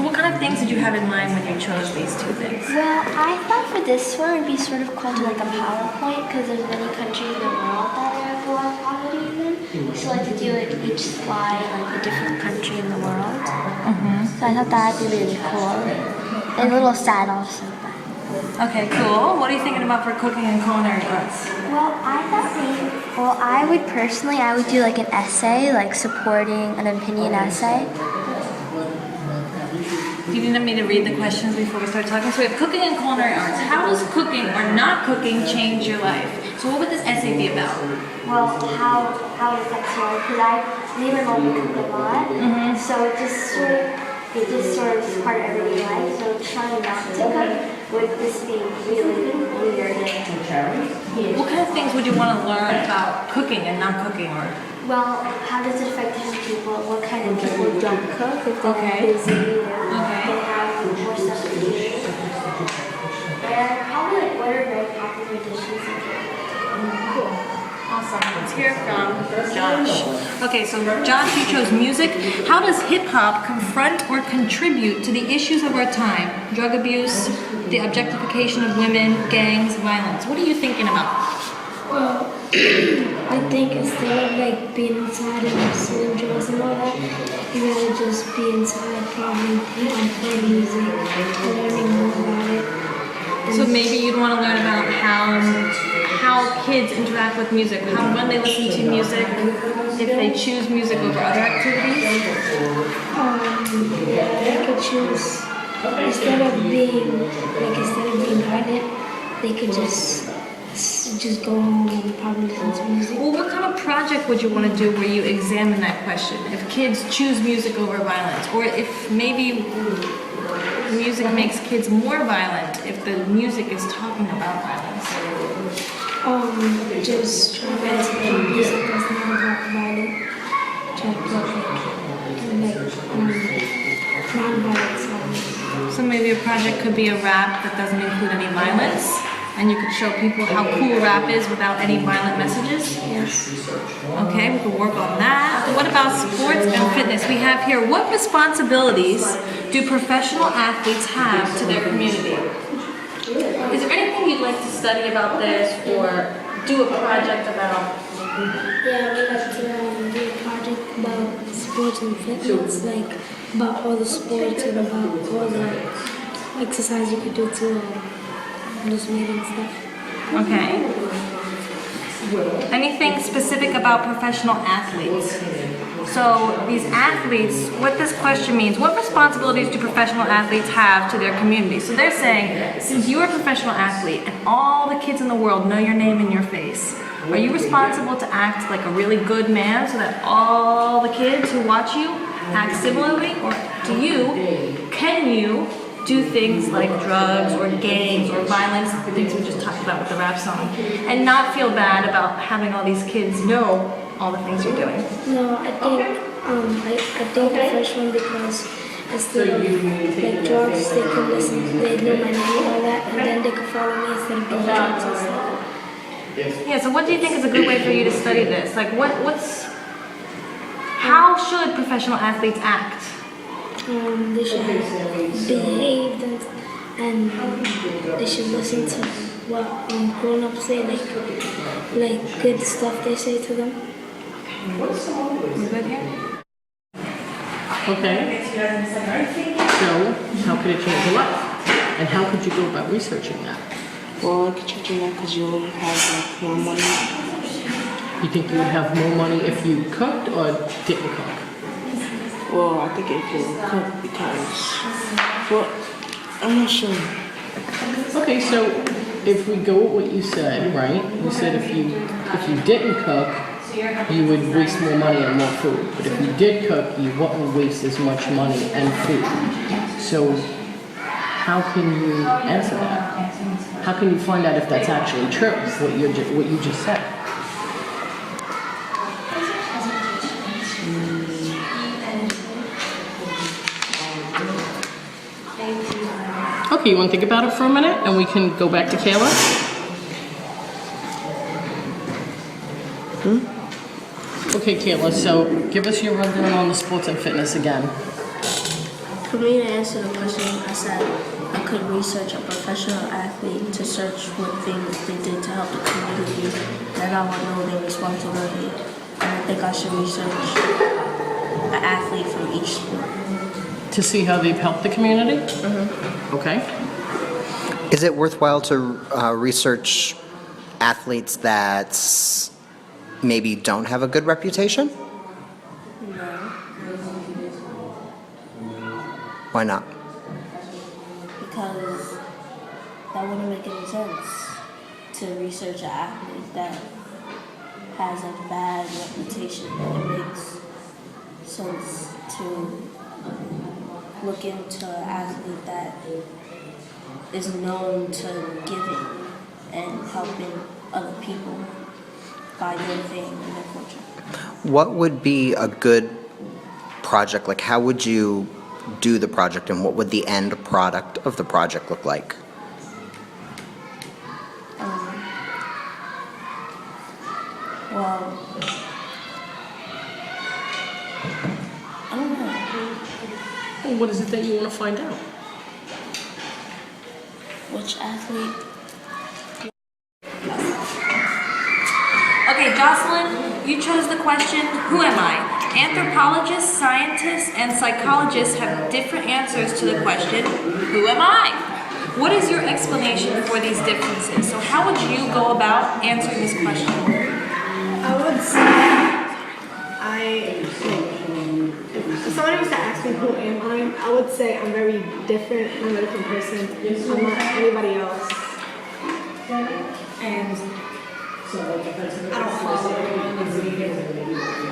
what kind of things did you have in mind when you chose these two things? Well, I thought for this one it would be sort of called like a PowerPoint because there's many countries in the world that have a lot of poverty in them. So I like to do like each slide like a different country in the world. So I thought that'd be really cool. And a little sad also. Okay, cool. What are you thinking about for cooking and culinary arts? Well, I would personally, I would do like an essay, like supporting an opinion essay. Do you need me to read the questions before we start talking? So we have cooking and culinary arts. How does cooking or not cooking change your life? So what would this essay be about? Well, how it affects your life, because me and my mom cook a lot, so it just sort of is part of everyday life. So trying not to cook would just be really weird. What kind of things would you want to learn about cooking and not cooking? Or well, how does it affect different people? What kind of people don't cook if they're busy or they have more stuff to do? And probably like what are very popular dishes in Canada? cool. Awesome. Let's hear from Josh. Okay, so Josh, you chose music. How does hip hop confront or contribute to the issues of our time? Drug abuse, the objectification of women, gangs, violence. What are you thinking about? Well, I think instead of like being inside and selling drugs and all that, you gotta just be inside, probably playing music, learning more about it. So maybe you'd want to learn about how kids interact with music, when they listen to music, if they choose music over other activities. They could choose instead of being violent, they could just go home and probably listen to music. Well, what kind of project would you want to do where you examine that question? If kids choose music over violence, or if maybe music makes kids more violent, if the music is talking about violence? Just try to make music that's not about violence. Try to put non-violent songs. So maybe a project could be a rap that doesn't include any violence, and you could show people how cool rap is without any violent messages? Yes. Okay, we can work on that. What about sports and fitness? We have here, what responsibilities do professional athletes have to their community? Is there anything you'd like to study about this or do a project about? Yeah, we like to do a project about sports and fitness, like about all the sports and about all the exercise you could do to lose weight and stuff. Okay. Anything specific about professional athletes? So these athletes, what this question means, what responsibilities do professional athletes have to their community? So they're saying, since you're a professional athlete and all the kids in the world know your name and your face, are you responsible to act like a really good man so that all the kids who watch you act similarly? Or can you do things like drugs or gangs or violence, the things we just talked about with the rap song, and not feel bad about having all these kids know all the things you're doing? No, I think the first one, because instead of like drugs, they could listen, they know my name and all that, and then they could follow me instead of doing drugs and stuff. Yeah, so what do you think is a good way for you to study this? Like how should professional athletes act? They should behave and they should listen to what grown-ups say, like good stuff they say to them. You good here? Okay. So, how could it change your life? And how could you go about researching that? Well, I could change that because you'll have like more money. You think you would have more money if you cooked or didn't cook? Well, I think if you cook because, well, I'm not sure. Okay, so if we go with what you said, right? You said if you didn't cook, you would waste more money and more food. But if you did cook, you wouldn't waste as much money and food. So how can you answer that? How can you find out if that's actually true, what you just said? Okay, you want to think about it for a minute and we can go back to Kayla? Okay, Kayla, so give us your rundown on the sports and fitness again. For me to answer the question, I said I could research a professional athlete to search what things they did to help the community, then I would know their responsibility. And I think I should research an athlete from each sport. To see how they've helped the community? Okay. Is it worthwhile to research athletes that maybe don't have a good reputation? No, Why not? because that wouldn't make any sense to research an athlete that has a bad reputation. It makes sense to look into an athlete that is known to giving and helping other people by their fame and their fortune. What would be a good project? Like, how would you do the project, and what would the end product of the project look like? Well, I don't know. Well, what is it that you want to find out? Which athlete? Okay, Jocelyn, you chose the question, who am I? Anthropologists, scientists, and psychologists have different answers to the question, who am I? What is your explanation for these differences? So how would you go about answering this question? I would say if somebody was to ask me who am I would say I'm very different. I'm a different person. I'm not anybody else. And I don't follow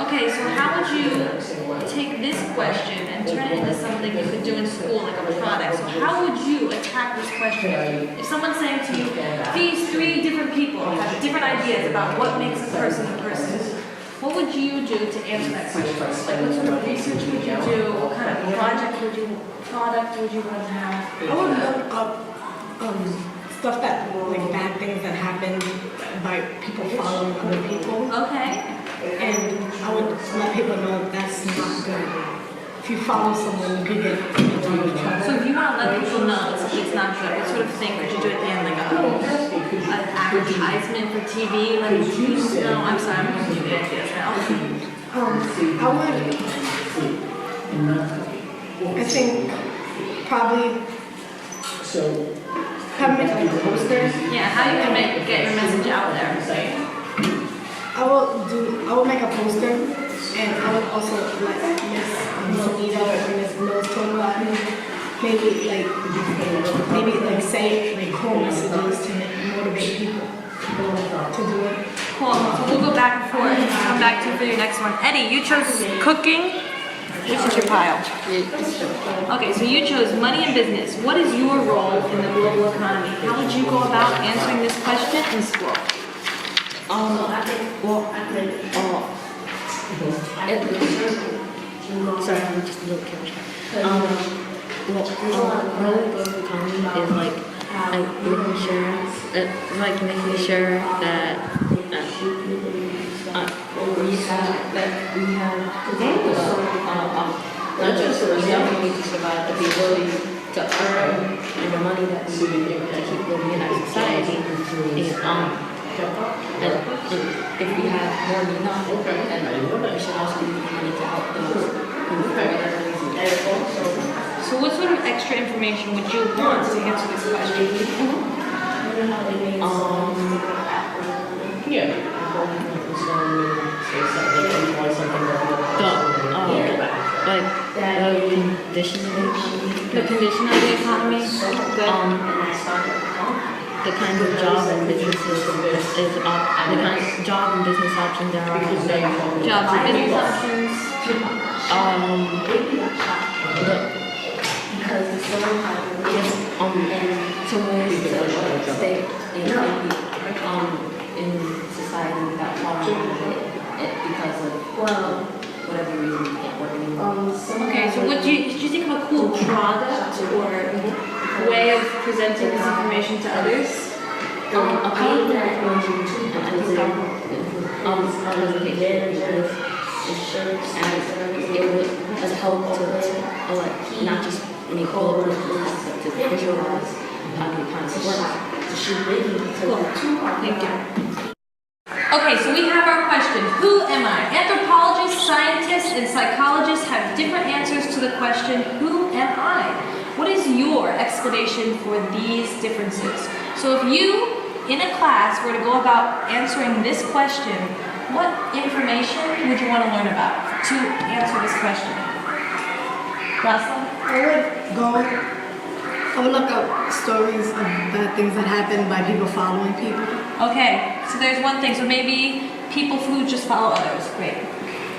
Okay, so how would you take this question and turn it into something you could do in school, like a product? So how would you attack this question? If someone's saying to you, these three different people have different ideas about what makes a person, what would you do to answer that question? Like, what sort of research would you do? What kind of product would you want to have? I would look up stuff that, like bad things that happen by people following other people. Okay. And I would let people know that's not good. If you follow someone, you could get into trouble. So if you want to let people know that something's not good, what sort of thing could you do at the end? Like an advertisement for TV? Like, no, I'm sorry, I'm going to give you ideas now. I think probably make like a poster. Yeah, how you can get your message out there. I will make a poster, and I would also let Miss Anita or Miss Mills talk about me. Maybe say like cool messages to motivate people to do it. Cool. So we'll go back and forth and come back to you for your next one. Eddie, you chose cooking. Which is your pile? Okay, so you chose money and business. What is your role in the global economy? How would you go about answering this question in school? Sorry, I'm just a little curious. Running the economy is making sure that we have not just the stuff we need to survive, but the ability to earn and the money that we need to keep living in our society. And if we have more than enough, then we should also use the money to help those who So what sort of extra information would you want to answer this question? The condition of the economy. Good. The kinds of jobs and businesses the kind of job and business options there are. Jobs and business options. Some ways to stay in society without falling because of whatever reason you can't work anymore. Okay, so did you think of a cool product or way of presenting this information to others? A paid information, I think presentation with and it would help to like not just make bulletproof clothes, but to visualize the kind of work. Cool. Thank you. Okay, so we have our question. Who am I? Anthropologists, scientists, and psychologists have different answers to the question, who am I? What is your explanation for these differences? So if you, in a class, were to go about answering this question, what information would you want to learn about to answer this question? Rosalind? I would look up stories of bad things that happen by people following people. Okay, so there's one thing. So maybe people who just follow others. Great.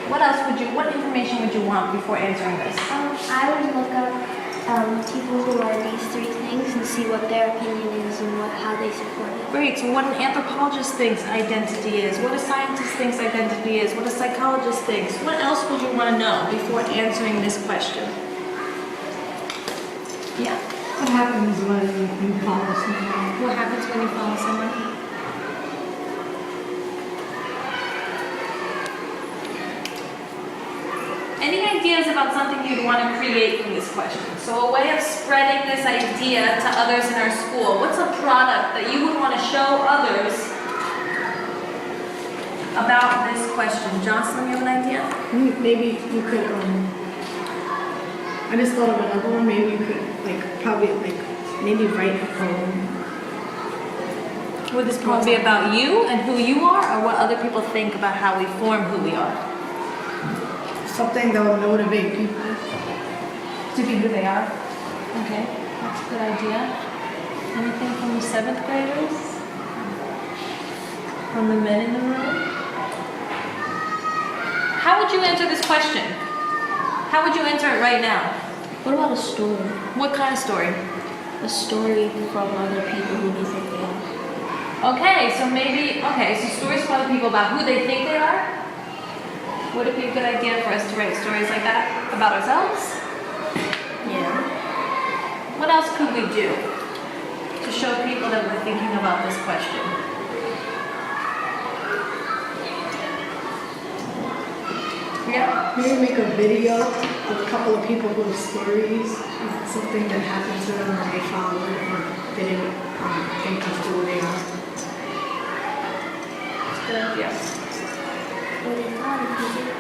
What else what information would you want before answering this? I would look up people who are these three things and see what their opinion is and how they support it. Great, so what an anthropologist thinks identity is, what a scientist thinks identity is, what a psychologist thinks. What else would you want to know before answering this question? Yeah? What happens when you follow someone? What happens when you follow someone? Any ideas about something you'd want to create from this question? So a way of spreading this idea to others in our school. What's a product that you would want to show others about this question? Jocelyn, you have an idea? Maybe you could, I just thought of another one. Maybe you could, maybe write a poem. Would this poem be about you and who you are, or what other people think about how we form who we are? Something that will motivate people. To be who they are? Okay, that's a good idea. Anything from the 7th graders? From the men in the room? How would you answer this question? How would you answer it right now? What about a story? What kind of story? A story from other people who they think they are. Okay, so stories from other people about who they think they are? Would it be a good idea for us to write stories like that about ourselves? Yeah. What else could we do to show people that we're thinking about this question? Yeah. Maybe make a video of a couple of people who have stories of something that happened to them or they followed or they didn't think of who they are. Good idea. What they thought of music.